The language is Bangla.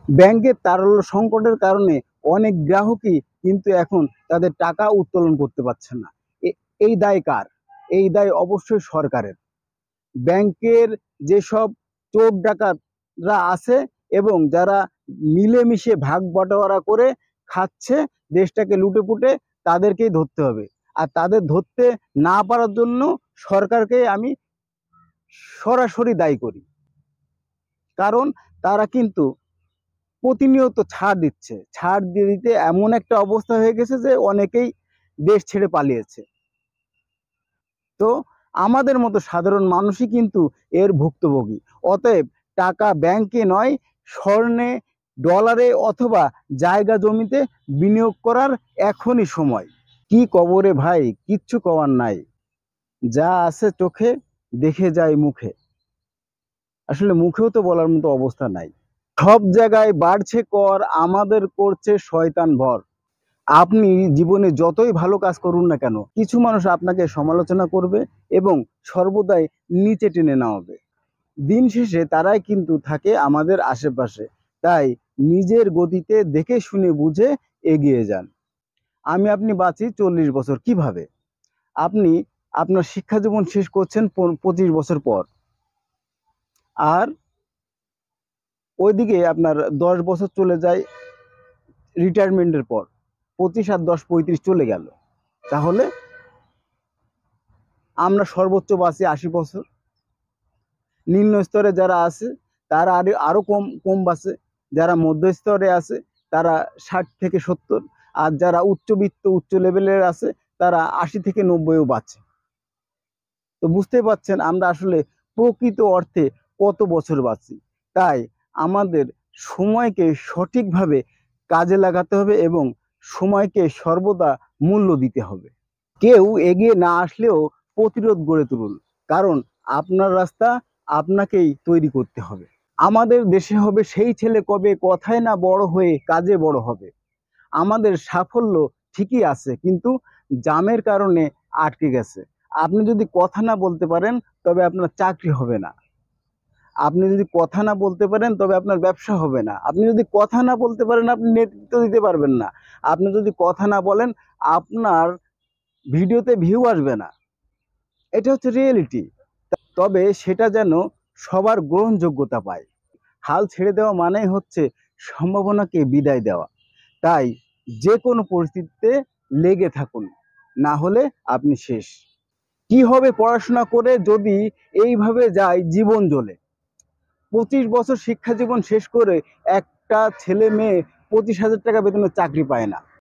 ব্যাংকের তারল্য সংকটের কারণে অনেক গ্রাহকই কিন্তু এখন তাদের টাকা উত্তোলন করতে পারছে না। এই দায় কার? এই দায় অবশ্যই সরকারের। ব্যাংকের যেসব চোর ডাকাতরা আছে এবং যারা মিলেমিশে ভাগ বাটোয়ারা করে খাচ্ছে, দেশটাকে লুটেপুটে, তাদেরকেই ধরতে হবে। আর তাদের ধরতে না পারার জন্য সরকারকে আমি সরাসরি দায়ী করি। কারণ তারা কিন্তু প্রতিনিয়ত ছাড় দিচ্ছে। ছাড় দিয়ে দিতে এমন একটা অবস্থা হয়ে গেছে যে অনেকেই দেশ ছেড়ে পালিয়েছে। তো আমাদের মতো সাধারণ মানুষই কিন্তু এর ভুক্তভোগী। অতএব টাকা ব্যাংকে নয়, স্বর্ণে, ডলারে অথবা জায়গা জমিতে বিনিয়োগ করার এখনই সময়। কি কবরে ভাই, কিচ্ছু কওয়ার নাই। যা আছে চোখে দেখে যায় মুখে। আসলে মুখেও তো বলার মতো অবস্থা নাই। সব জায়গায় বাড়ছে কর, আমাদের করছে শয়তান ভর। আপনি জীবনে যতই ভালো কাজ করুন না কেন, কিছু মানুষ আপনাকে সমালোচনা করবে এবং সর্বদাই নিচে টেনে নামাবে। দিন শেষে তারাই কিন্তু থাকে আমাদের আশেপাশে। তাই নিজের গতিতে দেখে শুনে বুঝে এগিয়ে যান। আমি আপনি বাঁচি 40 বছর কিভাবে? আপনি আপনার শিক্ষা জীবন শেষ করছেন 25 বছর পর, আর ওইদিকে আপনার 10 বছর চলে যায় রিটায়ারমেন্টের পর। 25 আর 10 35 চলে গেল। তাহলে আমরা সর্বোচ্চ বাঁচি 80 বছর। নিম্ন স্তরে যারা আছে তারা আরো কম কম বাঁচে। যারা মধ্য স্তরে আছে তারা 60 থেকে 70। আর যারা উচ্চবিত্ত উচ্চ লেভেলের আছে তারা 80 থেকে 90ও বাঁচে। তো বুঝতে পারছেন আমরা আসলে প্রকৃত অর্থে কত বছর বাঁচি। তাই আমাদের সময়কে সঠিকভাবে কাজে লাগাতে হবে এবং সময়কে সর্বদা মূল্য দিতে হবে। কেউ এগিয়ে না আসলেও প্রতিরোধ গড়ে তুলুন, কারণ আপনার রাস্তা আপনাকেই তৈরি করতে হবে। আমাদের দেশে হবে সেই ছেলে কবে, কথায় না বড় হয়ে কাজে বড় হবে। আমাদের সাফল্য ঠিকই আছে, কিন্তু জামের কারণে আটকে গেছে। আপনি যদি কথা না বলতে পারেন তবে আপনার চাকরি হবে না। আপনি যদি কথা না বলতে পারেন তবে আপনার ব্যবসা হবে না। আপনি যদি কথা না বলতে পারেন আপনি নেতৃত্ব দিতে পারবেন না। আপনি যদি কথা না বলেন আপনার ভিডিওতে ভিউ আসবে না। এটা হচ্ছে রিয়েলিটি। তবে সেটা যেন সবার গ্রহণযোগ্যতা পায়। হাল ছেড়ে দেওয়া মানেই হচ্ছে সম্ভাবনাকে বিদায় দেওয়া। তাই যে কোনো পরিস্থিতিতে লেগে থাকুন, না হলে আপনি শেষ। কি হবে পড়াশোনা করে যদি এইভাবে যায় জীবন জ্বলে? 25 বছর শিক্ষা জীবন শেষ করে একটা ছেলে মেয়ে 25,000 টাকা বেতনের চাকরি পায় না।